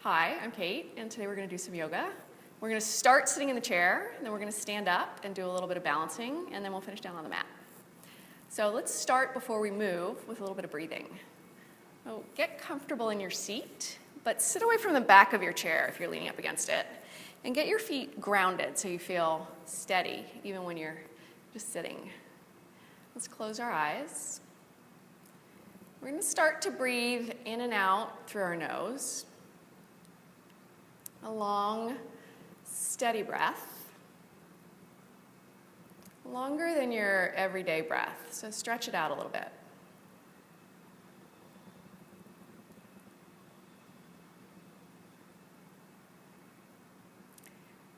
Hi, I'm Kate, and today we're going to do some yoga. We're going to start sitting in the chair, and then we're going to stand up and do a little bit of balancing, and then we'll finish down on the mat. So let's start before we move with a little bit of breathing. So get comfortable in your seat, but sit away from the back of your chair if you're leaning up against it, and get your feet grounded so you feel steady even when you're just sitting. Let's close our eyes. We're going to start to breathe in and out through our nose. A long, steady breath. Longer than your everyday breath, so stretch it out a little bit.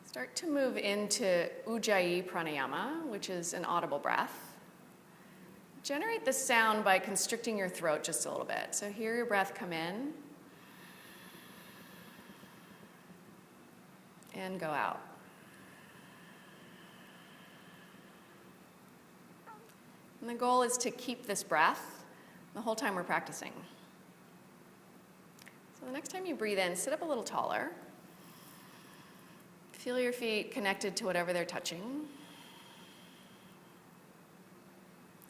Start to move into Ujjayi pranayama, which is an audible breath. Generate the sound by constricting your throat just a little bit. So hear your breath come in and go out. And the goal is to keep this breath the whole time we're practicing. So the next time you breathe in, sit up a little taller. Feel your feet connected to whatever they're touching.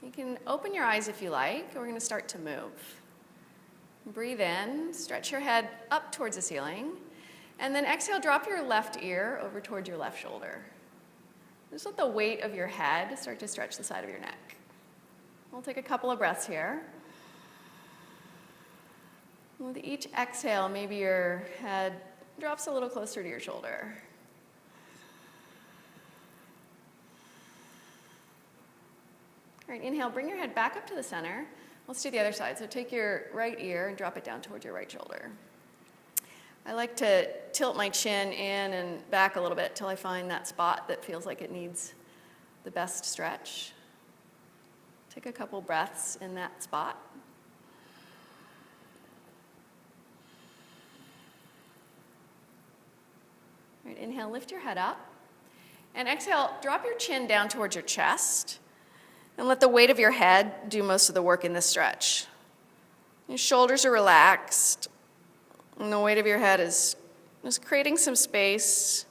You can open your eyes if you like. We're going to start to move. Breathe in, stretch your head up towards the ceiling, and then exhale, drop your left ear over towards your left shoulder. Just let the weight of your head start to stretch the side of your neck. We'll take a couple of breaths here. With each exhale, maybe your head drops a little closer to your shoulder. All right, inhale, bring your head back up to the center. Let's do the other side. So take your right ear and drop it down towards your right shoulder. I like to tilt my chin in and back a little bit till I find that spot that feels like it needs the best stretch. Take a couple breaths in that spot. All right, inhale, lift your head up. And exhale, drop your chin down towards your chest. And let the weight of your head do most of the work in this stretch. Your shoulders are relaxed. And the weight of your head is just creating some space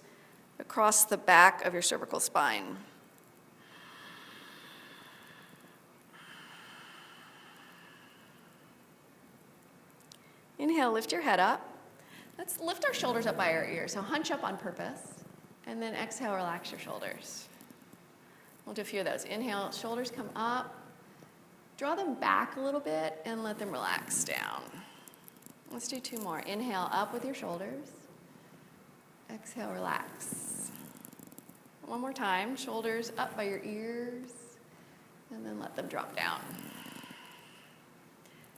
across the back of your cervical spine. Inhale, lift your head up. Let's lift our shoulders up by our ears. So hunch up on purpose. And then exhale, relax your shoulders. We'll do a few of those. Inhale, shoulders come up. Draw them back a little bit and let them relax down. Let's do two more. Inhale, up with your shoulders. Exhale, relax. One more time. Shoulders up by your ears. And then let them drop down.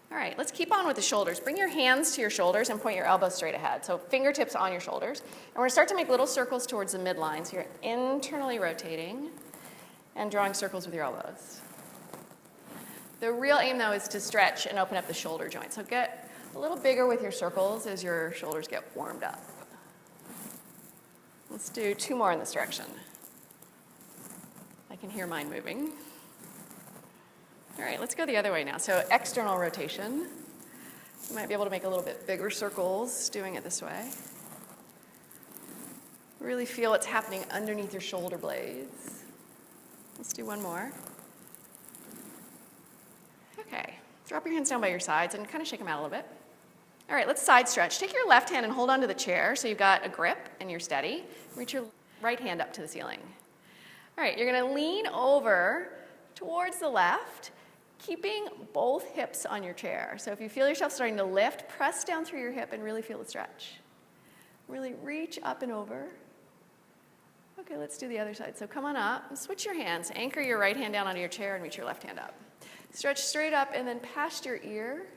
All right, let's keep on with the shoulders. Bring your hands to your shoulders and point your elbows straight ahead. So fingertips on your shoulders. And we're going to start to make little circles towards the midline. So you're internally rotating and drawing circles with your elbows. The real aim, though, is to stretch and open up the shoulder joint. So get a little bigger with your circles as your shoulders get warmed up. Let's do two more in this direction. I can hear mine moving. All right, let's go the other way now. So external rotation. You might be able to make a little bit bigger circles doing it this way. Really feel what's happening underneath your shoulder blades. Let's do one more. Okay, drop your hands down by your sides and kind of shake them out a little bit. All right, let's side stretch. Take your left hand and hold onto the chair so you've got a grip and you're steady. Reach your right hand up to the ceiling. All right, you're going to lean over towards the left, keeping both hips on your chair. So if you feel yourself starting to lift, press down through your hip and really feel the stretch. Really reach up and over. Okay, let's do the other side. So come on up and switch your hands. Anchor your right hand down onto your chair and reach your left hand up. Stretch straight up and then past your ear.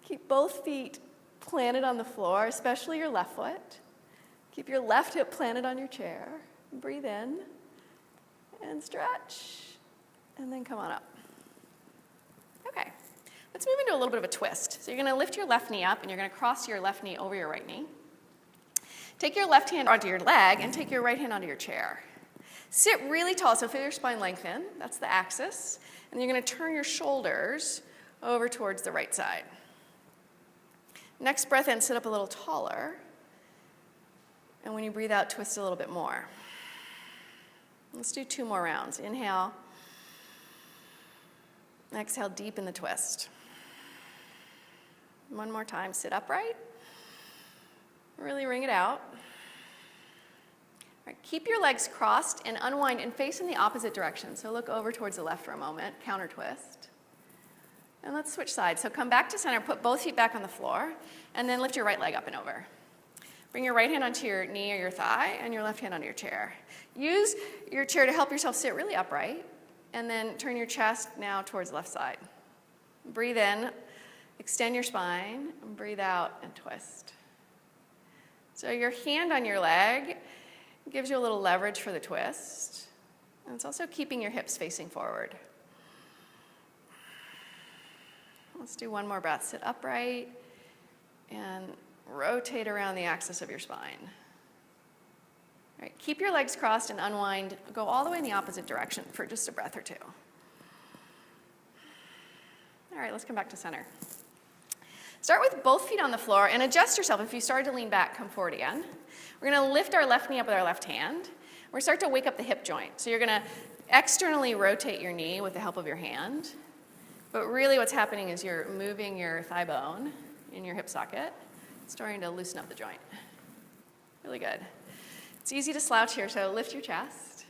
Keep both feet planted on the floor, especially your left foot. Keep your left hip planted on your chair. Breathe in and stretch. And then come on up. Okay, let's move into a little bit of a twist. So you're going to lift your left knee up and you're going to cross your left knee over your right knee. Take your left hand onto your leg and take your right hand onto your chair. Sit really tall, so feel your spine lengthen. That's the axis. And you're going to turn your shoulders over towards the right side. Next breath in, sit up a little taller. And when you breathe out, twist a little bit more. Let's do 2 more rounds. Inhale. Exhale, deepen the twist. One more time, sit upright. Really wring it out. All right, keep your legs crossed and unwind and face in the opposite direction. So look over towards the left for a moment, counter twist. And let's switch sides. So come back to center, put both feet back on the floor, and then lift your right leg up and over. Bring your right hand onto your knee or your thigh, and your left hand onto your chair. Use your chair to help yourself sit really upright, and then turn your chest now towards the left side. Breathe in, extend your spine, and breathe out and twist. So your hand on your leg gives you a little leverage for the twist, and it's also keeping your hips facing forward. Let's do one more breath. Sit upright and rotate around the axis of your spine. All right, keep your legs crossed and unwind. Go all the way in the opposite direction for just a breath or 2. All right, let's come back to center. Start with both feet on the floor and adjust yourself. If you started to lean back, come forward again. We're going to lift our left knee up with our left hand. We're going to start to wake up the hip joint. So you're going to externally rotate your knee with the help of your hand. But really what's happening is you're moving your thigh bone in your hip socket, starting to loosen up the joint. Really good. It's easy to slouch here, so lift your chest.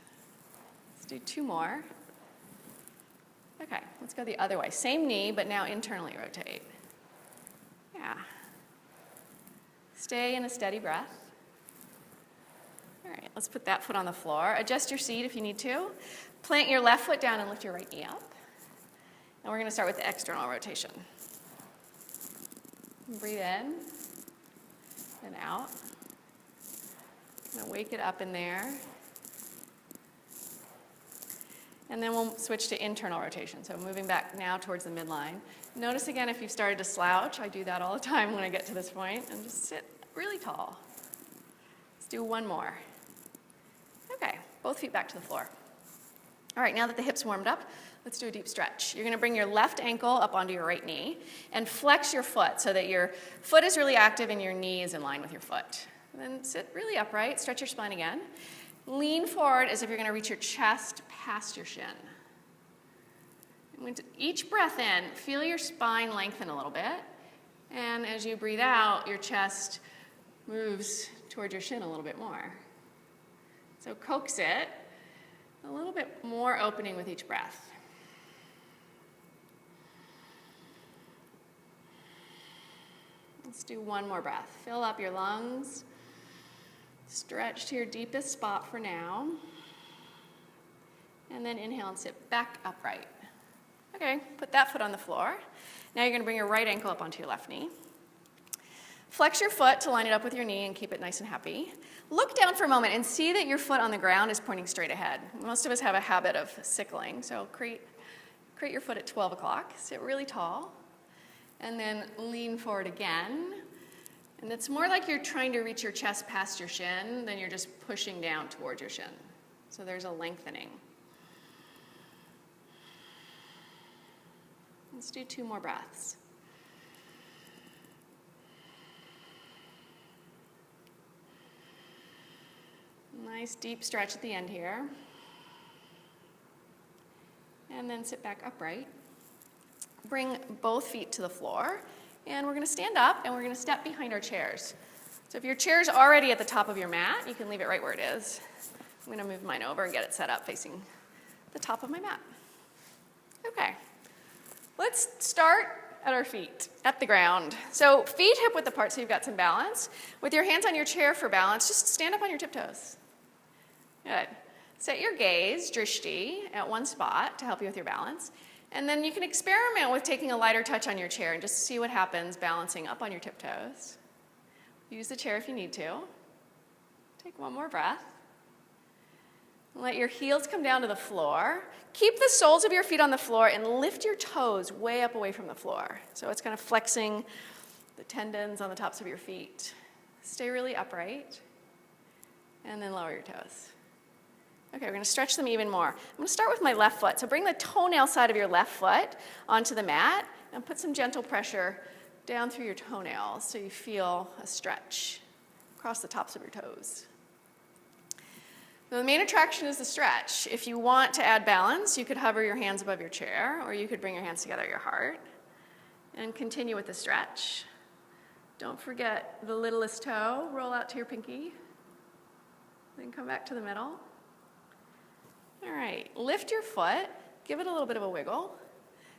Let's do 2 more. Okay, let's go the other way. Same knee, but now internally rotate. Yeah. Stay in a steady breath. All right, let's put that foot on the floor. Adjust your seat if you need to. Plant your left foot down and lift your right knee up. And we're going to start with the external rotation. Breathe in and out. I'm going to wake it up in there. And then we'll switch to internal rotation. So moving back now towards the midline. Notice again if you've started to slouch. I do that all the time when I get to this point. And just sit really tall. Let's do 1 more. Okay, both feet back to the floor. All right, now that the hips warmed up, let's do a deep stretch. You're going to bring your left ankle up onto your right knee and flex your foot so that your foot is really active and your knee is in line with your foot. And then sit really upright, stretch your spine again. Lean forward as if you're going to reach your chest past your shin. And with each breath in, feel your spine lengthen a little bit. And as you breathe out, your chest moves towards your shin a little bit more. So coax it, a little bit more opening with each breath. Let's do 1 more breath. Fill up your lungs. Stretch to your deepest spot for now. And then inhale and sit back upright. Okay, put that foot on the floor. Now you're going to bring your right ankle up onto your left knee. Flex your foot to line it up with your knee and keep it nice and happy. Look down for a moment and see that your foot on the ground is pointing straight ahead. Most of us have a habit of sickling, so create your foot at 12 o'clock. Sit really tall. And then lean forward again. And it's more like you're trying to reach your chest past your shin than you're just pushing down towards your shin. So there's a lengthening. Let's do 2 more breaths. Nice deep stretch at the end here. And then sit back upright. Bring both feet to the floor. And we're going to stand up and we're going to step behind our chairs. So if your chair's already at the top of your mat, you can leave it right where it is. I'm going to move mine over and get it set up facing the top of my mat. Okay. Let's start at our feet, at the ground. So feet hip width apart so you've got some balance. With your hands on your chair for balance, just stand up on your tiptoes. Good. Set your gaze, drishti, at one spot to help you with your balance. And then you can experiment with taking a lighter touch on your chair and just see what happens balancing up on your tiptoes. Use the chair if you need to. Take 1 more breath. Let your heels come down to the floor. Keep the soles of your feet on the floor and lift your toes way up away from the floor. So it's kind of flexing the tendons on the tops of your feet. Stay really upright. And then lower your toes. Okay, we're going to stretch them even more. I'm going to start with my left foot. So bring the toenail side of your left foot onto the mat and put some gentle pressure down through your toenails so you feel a stretch. across the tops of your toes. Now, the main attraction is the stretch. If you want to add balance, you could hover your hands above your chair, or you could bring your hands together at your heart and continue with the stretch. Don't forget the littlest toe. Roll out to your pinky. Then come back to the middle. All right, lift your foot. Give it a little bit of a wiggle.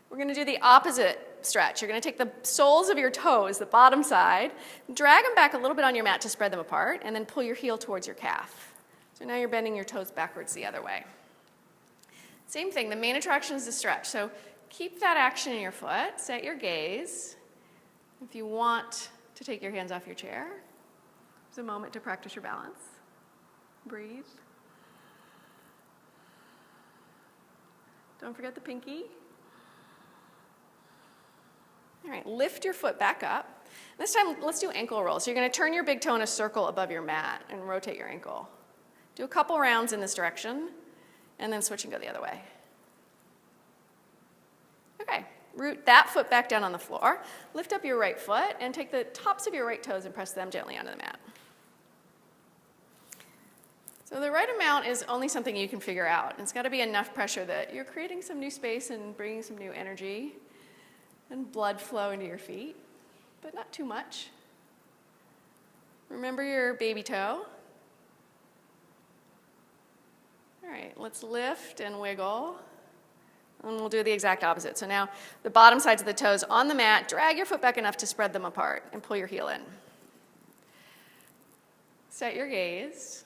We're going to do the opposite stretch. You're going to take the soles of your toes, the bottom side, drag them back a little bit on your mat to spread them apart, and then pull your heel towards your calf. So now you're bending your toes backwards the other way. Same thing, the main attraction is the stretch. So keep that action in your foot. Set your gaze. If you want to take your hands off your chair, there's a moment to practice your balance. Breathe. Don't forget the pinky. All right, lift your foot back up. This time, let's do ankle rolls. So you're going to turn your big toe in a circle above your mat and rotate your ankle. Do a couple rounds in this direction, and then switch and go the other way. Okay, root that foot back down on the floor. Lift up your right foot, and take the tops of your right toes and press them gently onto the mat. So the right amount is only something you can figure out. It's got to be enough pressure that you're creating some new space and bringing some new energy and blood flow into your feet, but not too much. Remember your baby toe. All right, let's lift and wiggle, and we'll do the exact opposite. So now the bottom sides of the toes on the mat, drag your foot back enough to spread them apart and pull your heel in. Set your gaze.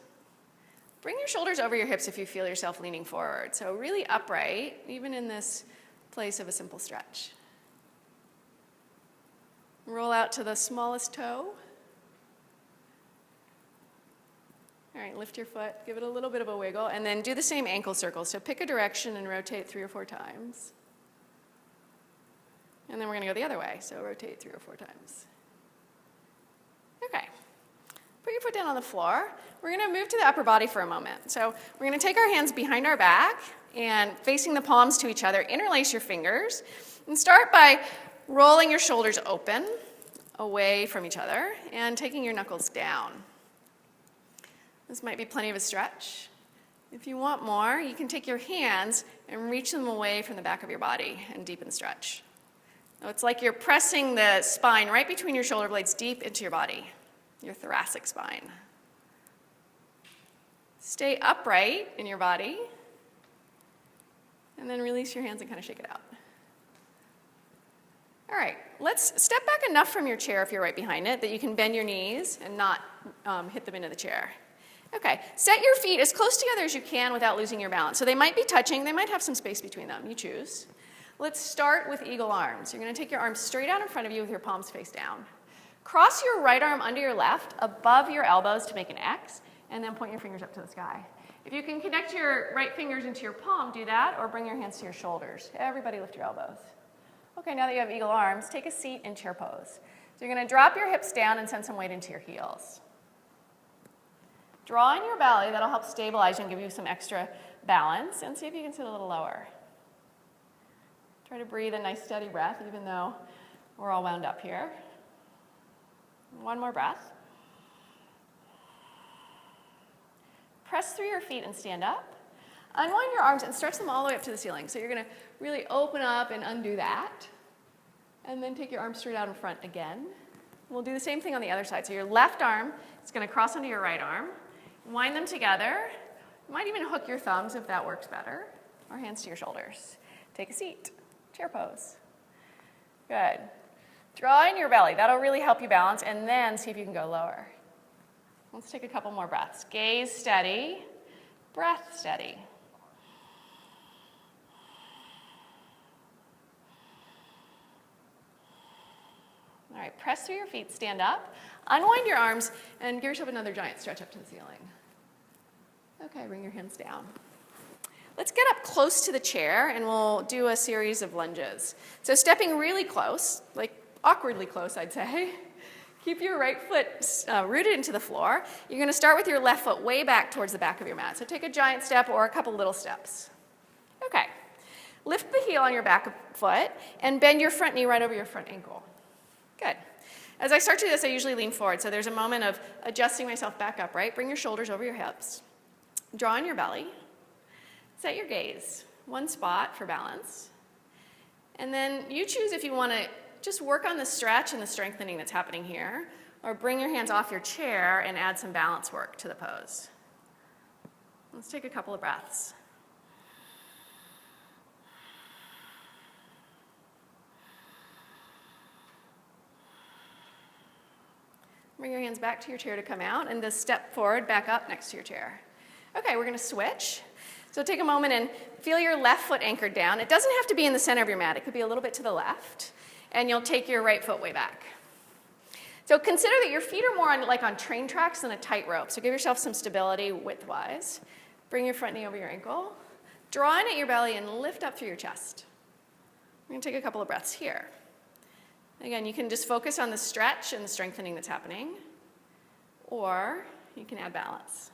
Bring your shoulders over your hips if you feel yourself leaning forward. So really upright, even in this place of a simple stretch. Roll out to the smallest toe. All right, lift your foot, give it a little bit of a wiggle, and then do the same ankle circle. So pick a direction and rotate 3 or 4 times. And then we're going to go the other way, so rotate 3 or 4 times. Okay. Put your foot down on the floor. We're going to move to the upper body for a moment. So we're going to take our hands behind our back and facing the palms to each other, interlace your fingers, and start by rolling your shoulders open away from each other and taking your knuckles down. This might be plenty of a stretch. If you want more, you can take your hands and reach them away from the back of your body and deepen the stretch. So it's like you're pressing the spine right between your shoulder blades deep into your body, your thoracic spine. Stay upright in your body, and then release your hands and kind of shake it out. All right, let's step back enough from your chair if you're right behind it that you can bend your knees and not hit them into the chair. Okay, set your feet as close together as you can without losing your balance. So they might be touching, they might have some space between them, you choose. Let's start with eagle arms. You're gonna take your arms straight out in front of you with your palms face down. Cross your right arm under your left above your elbows to make an X, and then point your fingers up to the sky. If you can connect your right fingers into your palm, do that, or bring your hands to your shoulders. Everybody lift your elbows. Okay, now that you have eagle arms, take a seat in chair pose. So you're going to drop your hips down and send some weight into your heels. Draw in your belly. That'll help stabilize you and give you some extra balance. And see if you can sit a little lower. Try to breathe a nice steady breath, even though we're all wound up here. One more breath. Press through your feet and stand up. Unwind your arms and stretch them all the way up to the ceiling. So you're going to really open up and undo that. And then take your arms straight out in front again. We'll do the same thing on the other side. So your left arm is going to cross onto your right arm. Wind them together. You might even hook your thumbs if that works better, or hands to your shoulders. Take a seat. Chair pose. Good. Draw in your belly. That'll really help you balance, and then see if you can go lower. Let's take a couple more breaths. Gaze steady. Breath steady. All right, press through your feet, stand up, unwind your arms, and give yourself another giant stretch up to the ceiling. Okay, bring your hands down. Let's get up close to the chair, and we'll do a series of lunges. So stepping really close, like awkwardly close, I'd say. Keep your right foot rooted into the floor. You're going to start with your left foot way back towards the back of your mat. So take a giant step or a couple little steps. Okay. Lift the heel on your back foot and bend your front knee right over your front ankle. Good. As I start to do this, I usually lean forward. So there's a moment of adjusting myself back up, right? Bring your shoulders over your hips. Draw in your belly. Set your gaze. One spot for balance. And then you choose if you want to just work on the stretch and the strengthening that's happening here, or bring your hands off your chair and add some balance work to the pose. Let's take a couple of breaths. Bring your hands back to your chair to come out, and just step forward, back up next to your chair. Okay, we're going to switch. So take a moment and feel your left foot anchored down. It doesn't have to be in the center of your mat. It could be a little bit to the left, and you'll take your right foot way back. So consider that your feet are more on train tracks than a tightrope. So give yourself some stability widthwise. Bring your front knee over your ankle. Draw in at your belly and lift up through your chest. We're going to take a couple of breaths here. Again, you can just focus on the stretch and the strengthening that's happening, or you can add balance.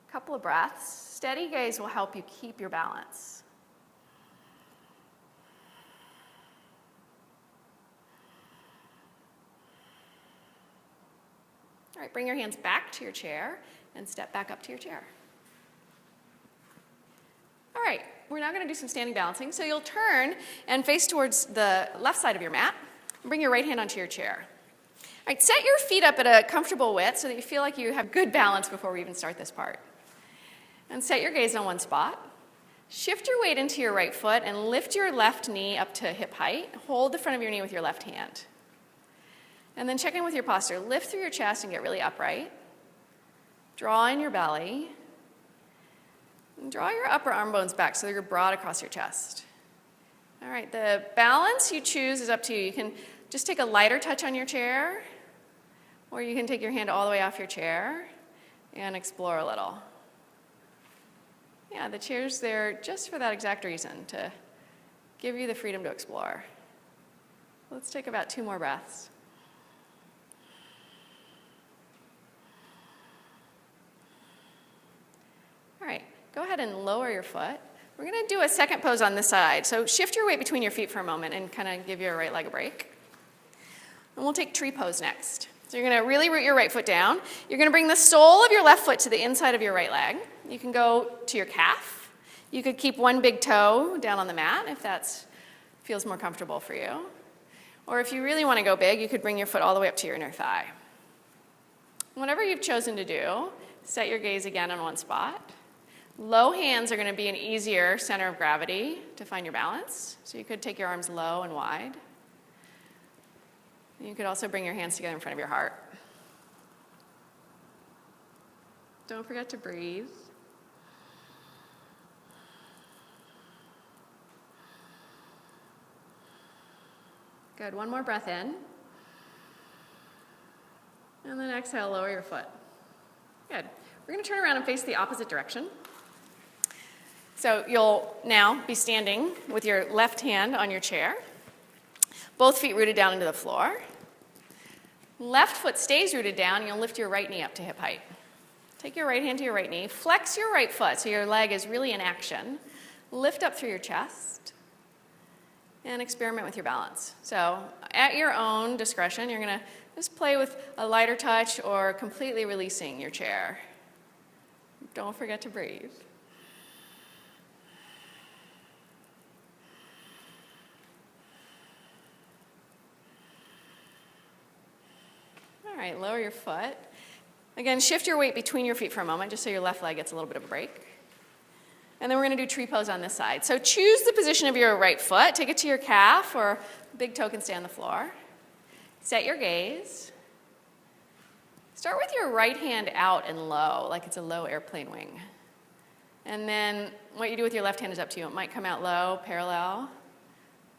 A couple of breaths. Steady gaze will help you keep your balance. All right, bring your hands back to your chair and step back up to your chair. All right, we're now going to do some standing balancing. So you'll turn and face towards the left side of your mat and bring your right hand onto your chair. All right, set your feet up at a comfortable width so that you feel like you have good balance before we even start this part. And set your gaze on one spot. Shift your weight into your right foot and lift your left knee up to hip height. Hold the front of your knee with your left hand. And then check in with your posture. Lift through your chest and get really upright. Draw in your belly. And draw your upper arm bones back so that you're broad across your chest. All right, the balance you choose is up to you. You can just take a lighter touch on your chair, or you can take your hand all the way off your chair and explore a little. Yeah, the chair's there just for that exact reason, to give you the freedom to explore. Let's take about 2 more breaths. All right, go ahead and lower your foot. We're going to do a second pose on this side. So shift your weight between your feet for a moment and kind of give your right leg a break. And we'll take tree pose next. So you're going to really root your right foot down. You're going to bring the sole of your left foot to the inside of your right leg. You can go to your calf. You could keep one big toe down on the mat if that feels more comfortable for you. Or if you really want to go big, you could bring your foot all the way up to your inner thigh. Whatever you've chosen to do, set your gaze again on one spot. Low hands are going to be an easier center of gravity to find your balance. So you could take your arms low and wide. You could also bring your hands together in front of your heart. Don't forget to breathe. Good, one more breath in. And then exhale, lower your foot. Good. We're going to turn around and face the opposite direction. So you'll now be standing with your left hand on your chair, both feet rooted down into the floor. Left foot stays rooted down, and you'll lift your right knee up to hip height. Take your right hand to your right knee, flex your right foot so your leg is really in action. Lift up through your chest, and experiment with your balance. So at your own discretion, you're going to just play with a lighter touch or completely releasing your chair. Don't forget to breathe. All right, lower your foot. Again, shift your weight between your feet for a moment, just so your left leg gets a little bit of a break. And then we're going to do tree pose on this side. So choose the position of your right foot. Take it to your calf, or big toe can stay on the floor. Set your gaze. Start with your right hand out and low, like it's a low airplane wing. And then what you do with your left hand is up to you. It might come out low, parallel,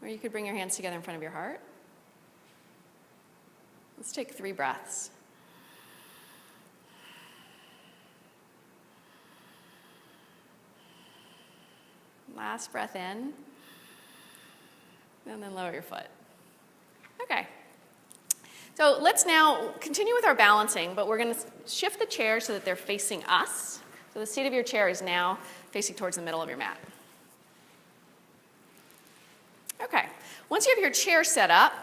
or you could bring your hands together in front of your heart. Let's take 3 breaths. Last breath in, and then lower your foot. Okay. So let's now continue with our balancing, but we're going to shift the chairs so that they're facing us. So the seat of your chair is now facing towards the middle of your mat. Okay. Once you have your chair set up,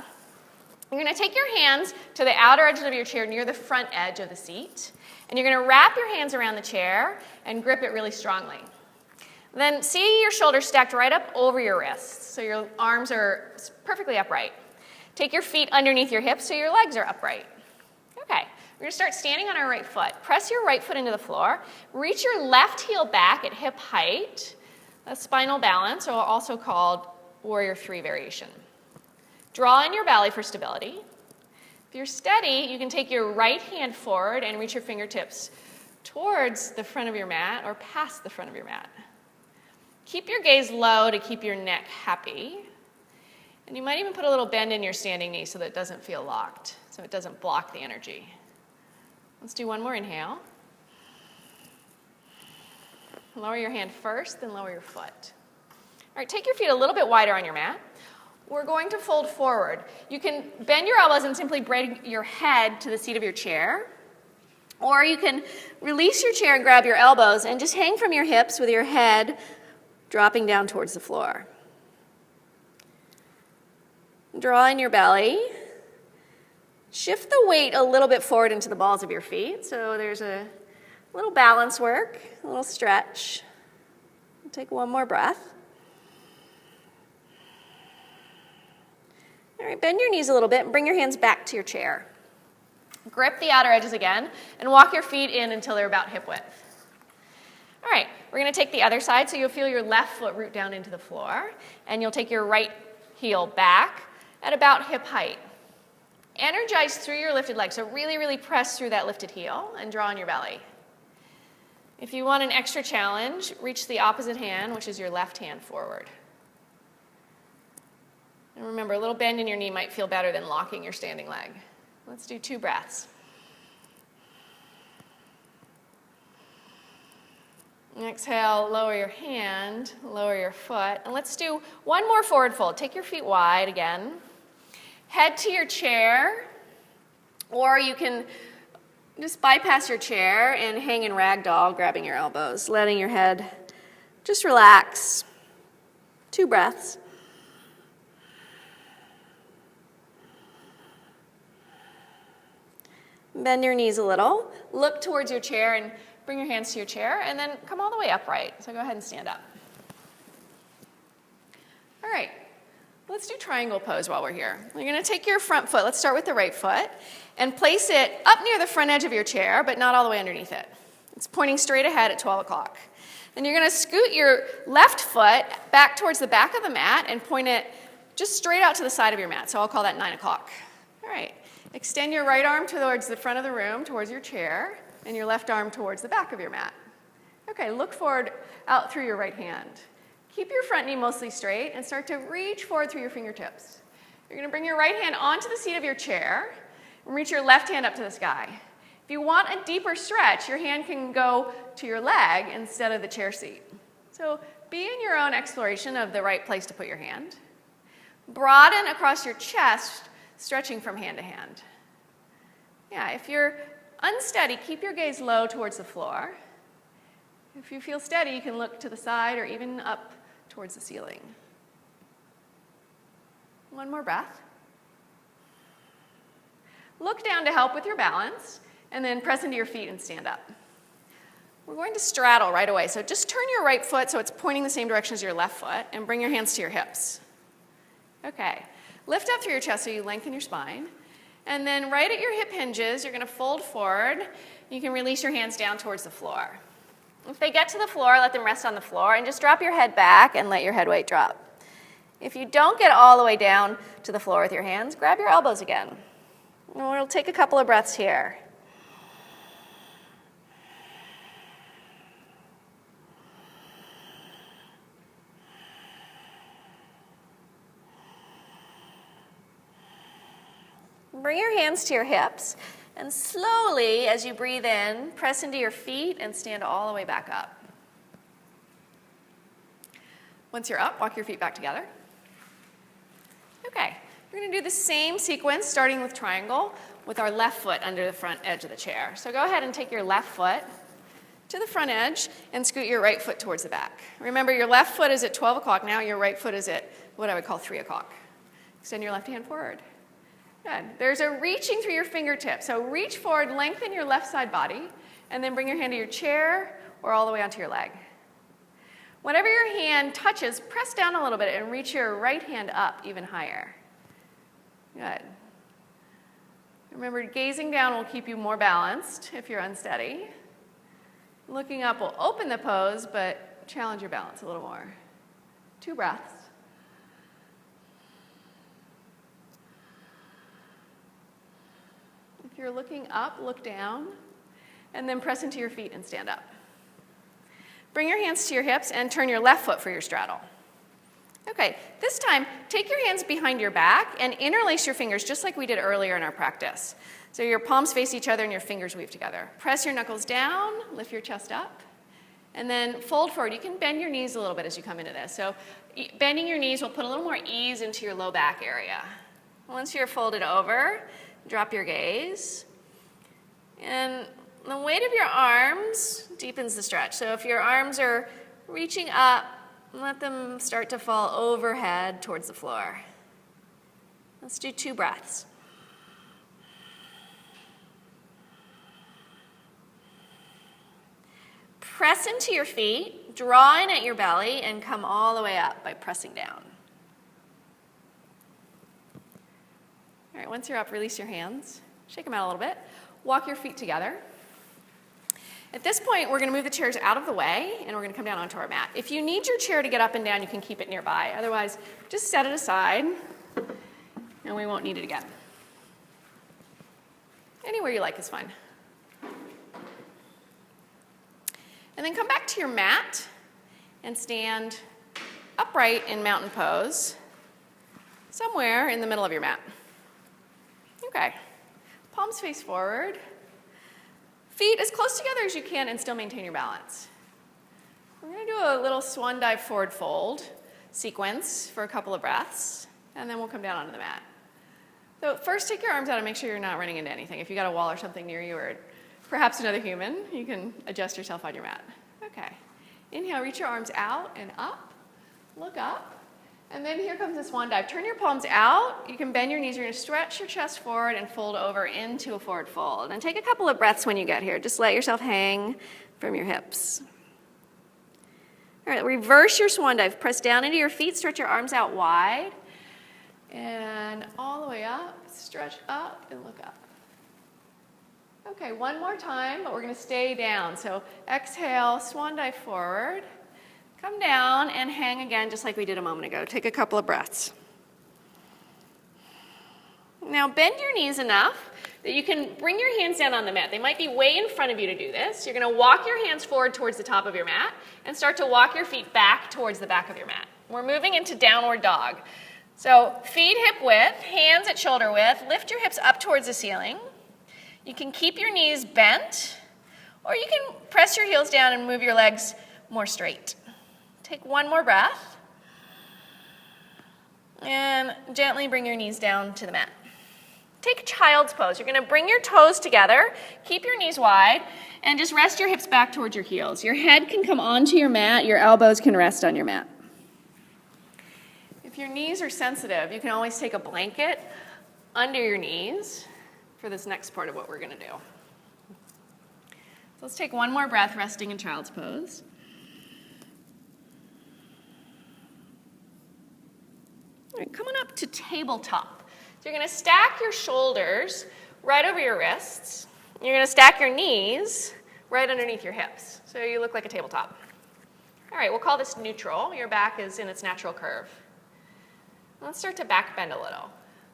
You're going to take your hands to the outer edges of your chair near the front edge of the seat. And you're going to wrap your hands around the chair and grip it really strongly. Then see your shoulders stacked right up over your wrists, so your arms are perfectly upright. Take your feet underneath your hips so your legs are upright. Okay, we're going to start standing on our right foot. Press your right foot into the floor. Reach your left heel back at hip height. That's spinal balance, or also called Warrior 3 variation. Draw in your belly for stability. If you're steady, you can take your right hand forward and reach your fingertips towards the front of your mat or past the front of your mat. Keep your gaze low to keep your neck happy. And you might even put a little bend in your standing knee so that it doesn't feel locked, so it doesn't block the energy. Let's do one more inhale. Lower your hand first, then lower your foot. All right, take your feet a little bit wider on your mat. We're going to fold forward. You can bend your elbows and simply bring your head to the seat of your chair. Or you can release your chair and grab your elbows and just hang from your hips with your head dropping down towards the floor. Draw in your belly. Shift the weight a little bit forward into the balls of your feet. So there's a little balance work, a little stretch. Take one more breath. All right, bend your knees a little bit and bring your hands back to your chair. Grip the outer edges again and walk your feet in until they're about hip width. All right, we're going to take the other side, so you'll feel your left foot root down into the floor, and you'll take your right heel back at about hip height. Energize through your lifted leg, so really, really press through that lifted heel and draw on your belly. If you want an extra challenge, reach the opposite hand, which is your left hand forward. And remember, a little bend in your knee might feel better than locking your standing leg. Let's do 2 breaths. Exhale, lower your hand, lower your foot. And let's do one more forward fold. Take your feet wide again. Head to your chair, or you can just bypass your chair and hang in ragdoll, grabbing your elbows, letting your head just relax. 2 breaths. Bend your knees a little. Look towards your chair and bring your hands to your chair, and then come all the way upright. So go ahead and stand up. All right, let's do triangle pose while we're here. You're going to take your front foot, let's start with the right foot, and place it up near the front edge of your chair, but not all the way underneath it. It's pointing straight ahead at 12 o'clock. Then you're going to scoot your left foot back towards the back of the mat and point it just straight out to the side of your mat. So I'll call that 9 o'clock. All right. Extend your right arm towards the front of the room, towards your chair, and your left arm towards the back of your mat. Okay, look forward out through your right hand. Keep your front knee mostly straight and start to reach forward through your fingertips. You're going to bring your right hand onto the seat of your chair and reach your left hand up to the sky. If you want a deeper stretch, your hand can go to your leg instead of the chair seat. So be in your own exploration of the right place to put your hand. Broaden across your chest, stretching from hand to hand. Yeah, if you're unsteady, keep your gaze low towards the floor. If you feel steady, you can look to the side or even up towards the ceiling. One more breath. Look down to help with your balance, and then press into your feet and stand up. We're going to straddle right away, so just turn your right foot so it's pointing the same direction as your left foot, and bring your hands to your hips. Okay. Lift up through your chest so you lengthen your spine. And then right at your hip hinges, you're going to fold forward. You can release your hands down towards the floor. If they get to the floor, let them rest on the floor, and just drop your head back and let your head weight drop. If you don't get all the way down to the floor with your hands, grab your elbows again. And we'll take a couple of breaths here. Bring your hands to your hips, and slowly, as you breathe in, press into your feet and stand all the way back up. Once you're up, walk your feet back together. Okay, we're going to do the same sequence, starting with triangle, with our left foot under the front edge of the chair. So go ahead and take your left foot to the front edge and scoot your right foot towards the back. Remember, your left foot is at 12 o'clock now, your right foot is at what I would call 3 o'clock. Extend your left hand forward. Good. There's a reaching through your fingertips. So reach forward, lengthen your left side body, and then bring your hand to your chair or all the way onto your leg. Whenever your hand touches, press down a little bit and reach your right hand up even higher. Good. Remember, gazing down will keep you more balanced if you're unsteady. Looking up will open the pose, but challenge your balance a little more. 2 breaths. If you're looking up, look down, and then press into your feet and stand up. Bring your hands to your hips and turn your left foot for your straddle. Okay, this time, take your hands behind your back and interlace your fingers just like we did earlier in our practice. So your palms face each other and your fingers weave together. Press your knuckles down, lift your chest up, and then fold forward. You can bend your knees a little bit as you come into this. So bending your knees will put a little more ease into your low back area. Once you're folded over, drop your gaze. And the weight of your arms deepens the stretch. So if your arms are reaching up, let them start to fall overhead towards the floor. Let's do 2 breaths. Press into your feet, draw in at your belly, and come all the way up by pressing down. All right, once you're up, release your hands. Shake them out a little bit. Walk your feet together. At this point, we're going to move the chairs out of the way, and we're going to come down onto our mat. If you need your chair to get up and down, you can keep it nearby. Otherwise, just set it aside, and we won't need it again. Anywhere you like is fine. And then come back to your mat and stand upright in mountain pose, somewhere in the middle of your mat. Okay, palms face forward. Feet as close together as you can and still maintain your balance. We're going to do a little swan dive forward fold sequence for a couple of breaths, and then we'll come down onto the mat. So first, take your arms out and make sure you're not running into anything. If you got a wall or something near you, or perhaps another human, you can adjust yourself on your mat. Okay. Inhale, reach your arms out and up. Look up. And then here comes the swan dive. Turn your palms out. You can bend your knees. You're going to stretch your chest forward and fold over into a forward fold. And take a couple of breaths when you get here. Just let yourself hang from your hips. All right, reverse your swan dive. Press down into your feet. Stretch your arms out wide. And all the way up. Stretch up and look up. Okay, one more time, but we're going to stay down. So exhale, swan dive forward. Come down and hang again just like we did a moment ago. Take a couple of breaths. Now bend your knees enough that you can bring your hands down on the mat. They might be way in front of you to do this. You're going to walk your hands forward towards the top of your mat and start to walk your feet back towards the back of your mat. We're moving into downward dog. So feet hip width, hands at shoulder width. Lift your hips up towards the ceiling. You can keep your knees bent, or you can press your heels down and move your legs more straight. Take one more breath, and gently bring your knees down to the mat. Take child's pose. You're going to bring your toes together, keep your knees wide, and just rest your hips back towards your heels. Your head can come onto your mat, your elbows can rest on your mat. If your knees are sensitive, you can always take a blanket under your knees for this next part of what we're going to do. So let's take one more breath, resting in child's pose. All right, coming up to tabletop. So you're going to stack your shoulders right over your wrists. You're going to stack your knees right underneath your hips. So you look like a tabletop. All right, we'll call this neutral. Your back is in its natural curve. Let's start to back bend a little.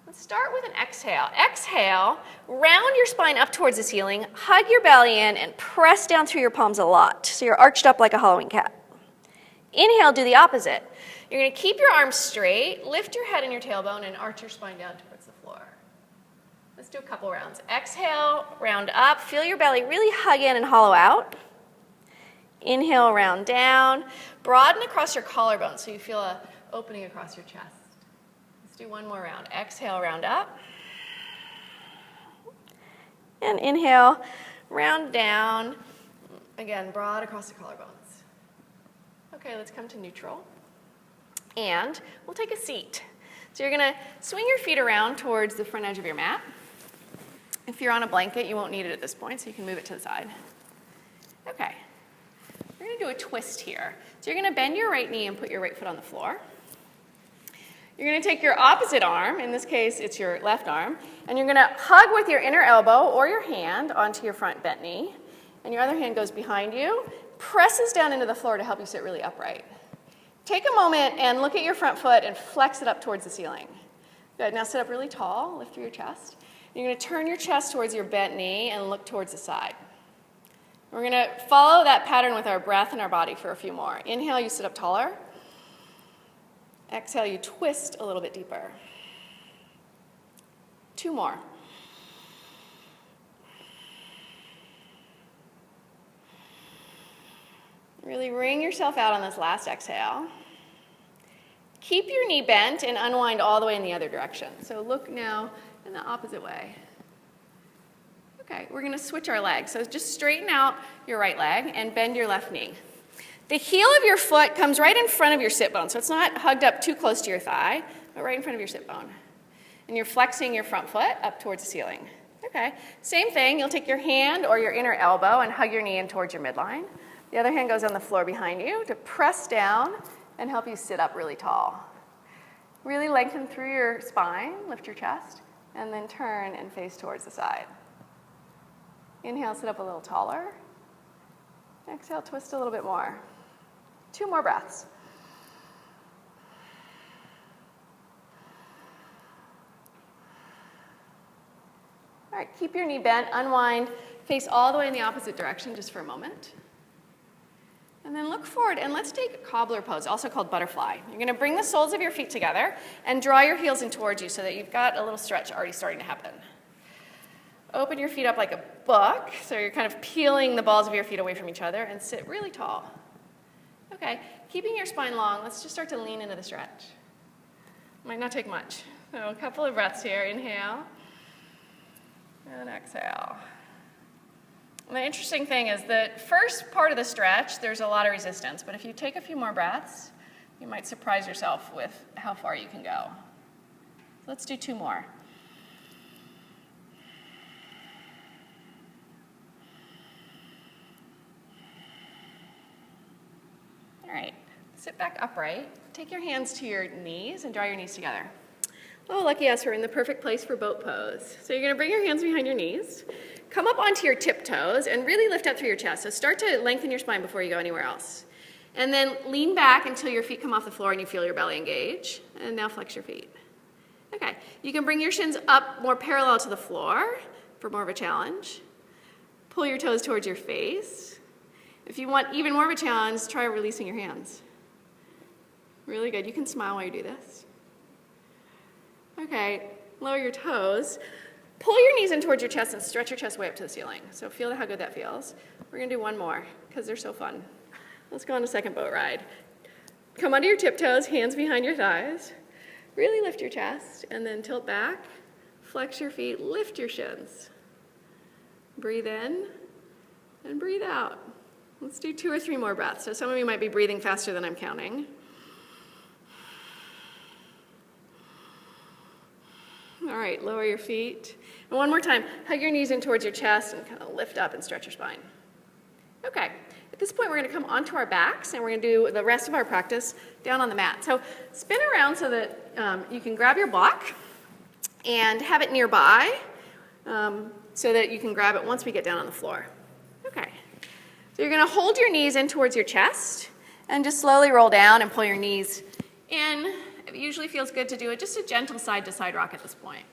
Let's start with an exhale. Exhale, round your spine up towards the ceiling, hug your belly in, and press down through your palms a lot. So you're arched up like a Halloween cat. Inhale, do the opposite. You're going to keep your arms straight, lift your head and your tailbone, and arch your spine down towards the floor. Let's do a couple rounds. Exhale, round up. Feel your belly really hug in and hollow out. Inhale, round down. Broaden across your collarbone so you feel an opening across your chest. Let's do one more round. Exhale, round up. And inhale, round down. Again, broad across the collarbones. Okay, let's come to neutral. And we'll take a seat. So you're going to swing your feet around towards the front edge of your mat. If you're on a blanket, you won't need it at this point, so you can move it to the side. Okay. We're going to do a twist here. So you're going to bend your right knee and put your right foot on the floor. You're going to take your opposite arm, in this case it's your left arm, and you're going to hug with your inner elbow or your hand onto your front bent knee, and your other hand goes behind you, presses down into the floor to help you sit really upright. Take a moment and look at your front foot and flex it up towards the ceiling. Good, now sit up really tall, lift through your chest. You're going to turn your chest towards your bent knee and look towards the side. We're going to follow that pattern with our breath and our body for a few more. Inhale, you sit up taller. Exhale, you twist a little bit deeper. 2 more. Really wring yourself out on this last exhale. Keep your knee bent and unwind all the way in the other direction. So look now in the opposite way. Okay, we're going to switch our legs. So just straighten out your right leg and bend your left knee. The heel of your foot comes right in front of your sit bone, so it's not hugged up too close to your thigh, but right in front of your sit bone. And you're flexing your front foot up towards the ceiling. Okay, same thing. You'll take your hand or your inner elbow and hug your knee in towards your midline. The other hand goes on the floor behind you to press down and help you sit up really tall. Really lengthen through your spine, lift your chest, and then turn and face towards the side. Inhale, sit up a little taller. Exhale, twist a little bit more. 2 more breaths. All right, keep your knee bent, unwind, face all the way in the opposite direction just for a moment. And then look forward and let's take a Cobbler Pose, also called butterfly. You're going to bring the soles of your feet together and draw your heels in towards you so that you've got a little stretch already starting to happen. Open your feet up like a book, so you're kind of peeling the balls of your feet away from each other and sit really tall. Okay, keeping your spine long, let's just start to lean into the stretch. Might not take much. So a couple of breaths here. Inhale and exhale. And the interesting thing is the first part of the stretch, there's a lot of resistance, but if you take a few more breaths, you might surprise yourself with how far you can go. So let's do 2 more. All right, sit back upright. Take your hands to your knees and draw your knees together. Oh, lucky us, we're in the perfect place for boat pose. So you're going to bring your hands behind your knees, come up onto your tiptoes, and really lift up through your chest. So start to lengthen your spine before you go anywhere else. And then lean back until your feet come off the floor and you feel your belly engage. And now flex your feet. Okay, you can bring your shins up more parallel to the floor for more of a challenge. Pull your toes towards your face. If you want even more of a challenge, try releasing your hands. Really good. You can smile while you do this. Okay, lower your toes. Pull your knees in towards your chest and stretch your chest way up to the ceiling. So feel how good that feels. We're going to do 1 more because they're so fun. Let's go on a second boat ride. Come onto your tiptoes, hands behind your thighs. Really lift your chest and then tilt back. Flex your feet, lift your shins. Breathe in and breathe out. Let's do 2 or 3 more breaths. So some of you might be breathing faster than I'm counting. All right, lower your feet. And 1 more time, hug your knees in towards your chest and kind of lift up and stretch your spine. Okay, at this point we're going to come onto our backs and we're going to do the rest of our practice down on the mat. So spin around so that you can grab your block and have it nearby so that you can grab it once we get down on the floor. Okay. So you're going to hold your knees in towards your chest and just slowly roll down and pull your knees in. It usually feels good to do it, just a gentle side-to-side rock at this point.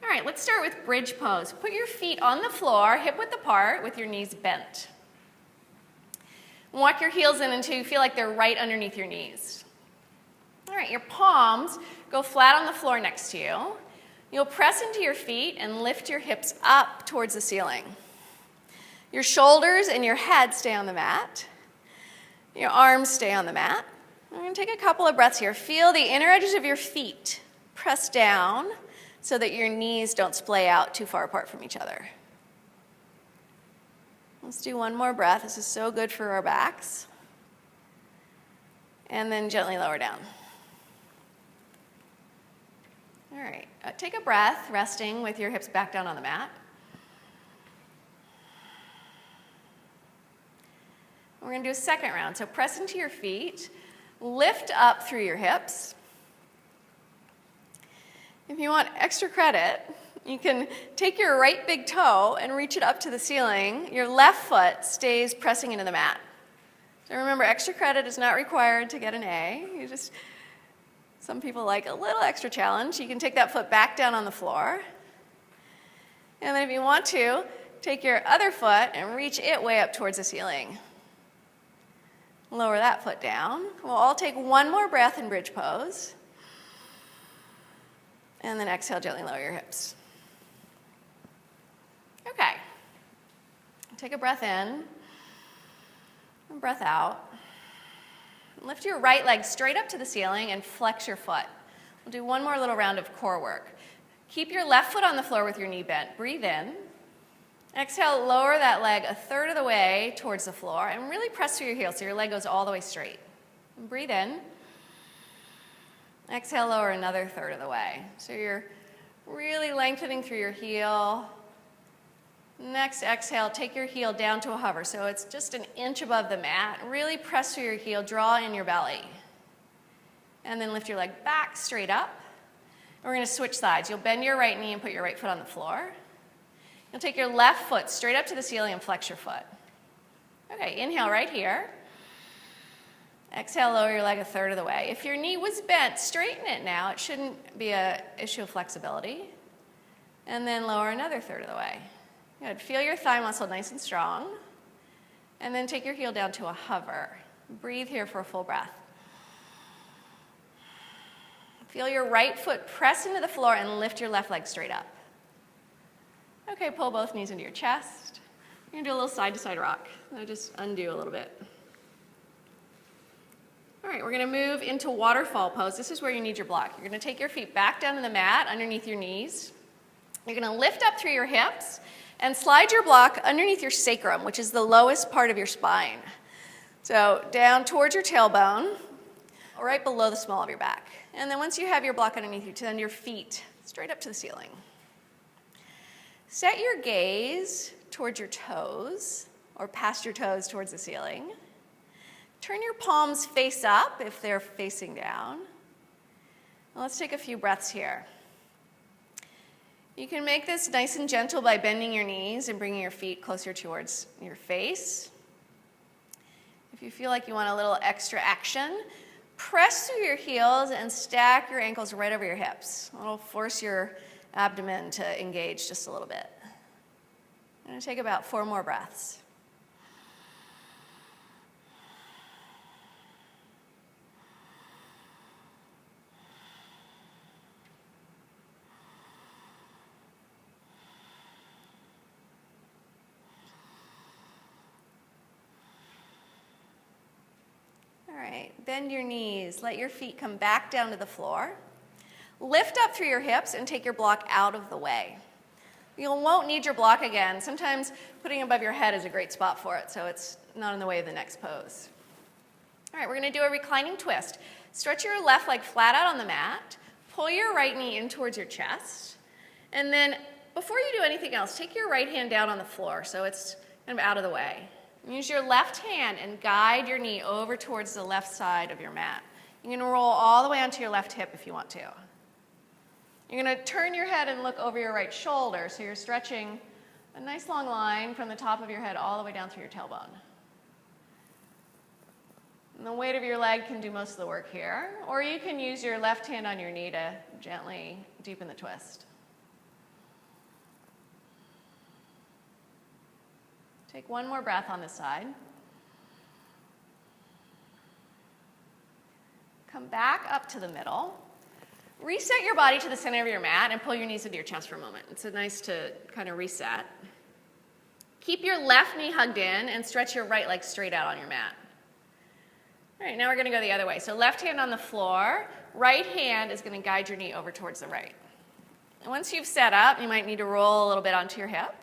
All right, let's start with bridge pose. Put your feet on the floor, hip-width apart, with your knees bent. Walk your heels in until you feel like they're right underneath your knees. All right, your palms go flat on the floor next to you. You'll press into your feet and lift your hips up towards the ceiling. Your shoulders and your head stay on the mat. Your arms stay on the mat. We're going to take a couple of breaths here. Feel the inner edges of your feet press down so that your knees don't splay out too far apart from each other. Let's do 1 more breath. This is so good for our backs. And then gently lower down. All right, take a breath, resting with your hips back down on the mat. We're going to do a second round. So press into your feet, lift up through your hips. If you want extra credit, you can take your right big toe and reach it up to the ceiling. Your left foot stays pressing into the mat. So remember, extra credit is not required to get an A. Some people like a little extra challenge. You can take that foot back down on the floor. And then if you want to, take your other foot and reach it way up towards the ceiling. Lower that foot down. We'll all take one more breath in bridge pose. And then exhale, gently lower your hips. Okay. Take a breath in and breath out. Lift your right leg straight up to the ceiling and flex your foot. We'll do one more little round of core work. Keep your left foot on the floor with your knee bent. Breathe in. Exhale, lower that leg a third of the way towards the floor and really press through your heel so your leg goes all the way straight. And breathe in. Exhale, lower another third of the way. So you're really lengthening through your heel. Next exhale, take your heel down to a hover. So it's just an inch above the mat. Really press through your heel, draw in your belly. And then lift your leg back straight up. We're going to switch sides. You'll bend your right knee and put your right foot on the floor. You'll take your left foot straight up to the ceiling and flex your foot. Okay, inhale right here. Exhale, lower your leg a third of the way. If your knee was bent, straighten it now. It shouldn't be an issue of flexibility. And then lower another third of the way. Good. Feel your thigh muscle nice and strong. And then take your heel down to a hover. Breathe here for a full breath. Feel your right foot press into the floor and lift your left leg straight up. Okay, pull both knees into your chest. You're going to do a little side-to-side rock. I'll just undo a little bit. All right, we're going to move into Waterfall Pose. This is where you need your block. You're going to take your feet back down to the mat underneath your knees. You're going to lift up through your hips and slide your block underneath your sacrum, which is the lowest part of your spine. So down towards your tailbone, right below the small of your back. And then once you have your block underneath you, send your feet straight up to the ceiling. Set your gaze towards your toes, or past your toes towards the ceiling. Turn your palms face up if they're facing down. Now let's take a few breaths here. You can make this nice and gentle by bending your knees and bringing your feet closer towards your face. If you feel like you want a little extra action, press through your heels and stack your ankles right over your hips. It'll force your abdomen to engage just a little bit. I'm going to take about 4 more breaths. All right, bend your knees. Let your feet come back down to the floor. Lift up through your hips and take your block out of the way. You won't need your block again. Sometimes putting it above your head is a great spot for it, so it's not in the way of the next pose. All right, we're going to do a reclining twist. Stretch your left leg flat out on the mat. Pull your right knee in towards your chest. And then before you do anything else, take your right hand down on the floor so it's kind of out of the way. Use your left hand and guide your knee over towards the left side of your mat. You can roll all the way onto your left hip if you want to. You're going to turn your head and look over your right shoulder, so you're stretching a nice long line from the top of your head all the way down through your tailbone. And the weight of your leg can do most of the work here, or you can use your left hand on your knee to gently deepen the twist. Take one more breath on this side. Come back up to the middle. Reset your body to the center of your mat and pull your knees into your chest for a moment. It's nice to kind of reset. Keep your left knee hugged in and stretch your right leg straight out on your mat. All right, now we're going to go the other way. So left hand on the floor, right hand is going to guide your knee over towards the right. And once you've set up, you might need to roll a little bit onto your hip.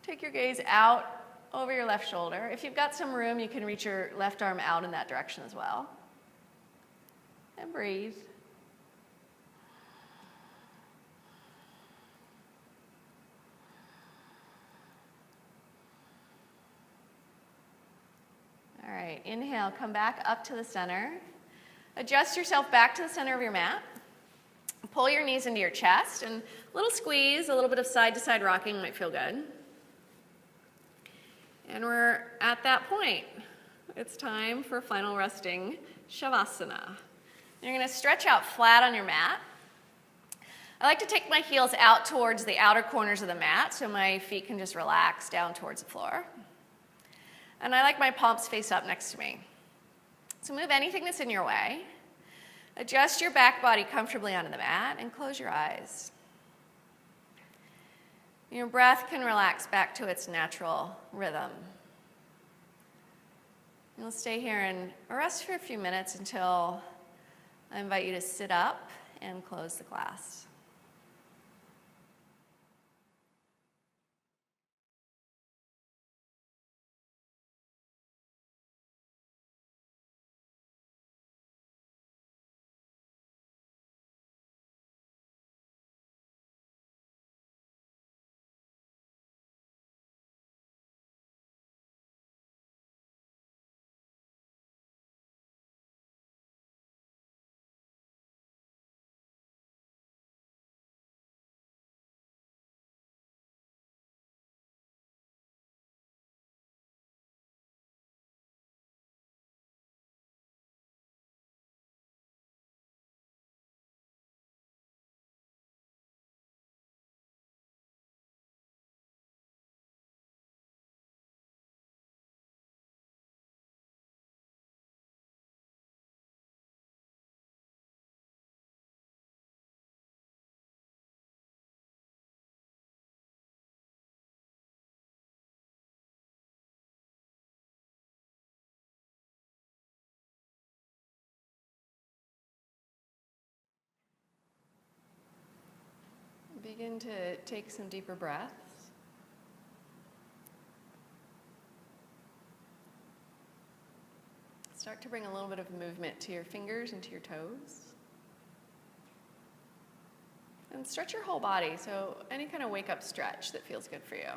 Take your gaze out over your left shoulder. If you've got some room, you can reach your left arm out in that direction as well. And breathe. inhale, come back up to the center. Adjust yourself back to the center of your mat. Pull your knees into your chest, and a little squeeze, a little bit of side-to-side rocking might feel good. And we're at that point. It's time for final resting Savasana. You're going to stretch out flat on your mat. I like to take my heels out towards the outer corners of the mat so my feet can just relax down towards the floor. And I like my palms face up next to me. So move anything that's in your way. Adjust your back body comfortably onto the mat and close your eyes. Your breath can relax back to its natural rhythm. You'll stay here and rest for a few minutes until I invite you to sit up and close the class. Begin to take some deeper breaths. Start to bring a little bit of movement to your fingers and to your toes. And stretch your whole body, so any kind of wake-up stretch that feels good for you.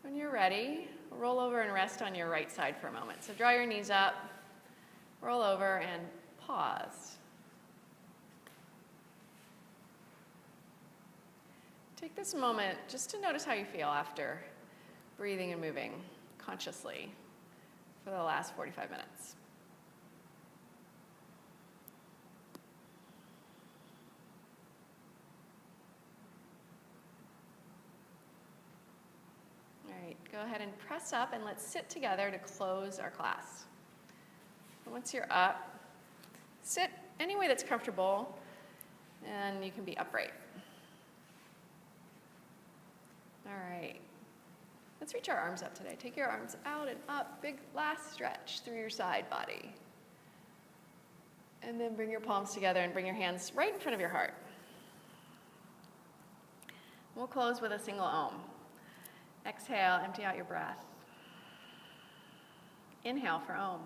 When you're ready, roll over and rest on your right side for a moment. So draw your knees up. Roll over and pause. Take this moment just to notice how you feel after breathing and moving consciously for the last 45 minutes. All right, go ahead and press up and let's sit together to close our class. Once you're up, sit any way that's comfortable, and you can be upright. All right, let's reach our arms up today. Take your arms out and up, big last stretch through your side body. And then bring your palms together and bring your hands right in front of your heart. We'll close with a single Om. Exhale, empty out your breath. Inhale for Om.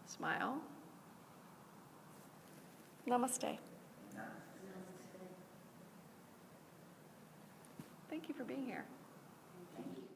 Smile. Namaste. Thank you for being here. Thank you.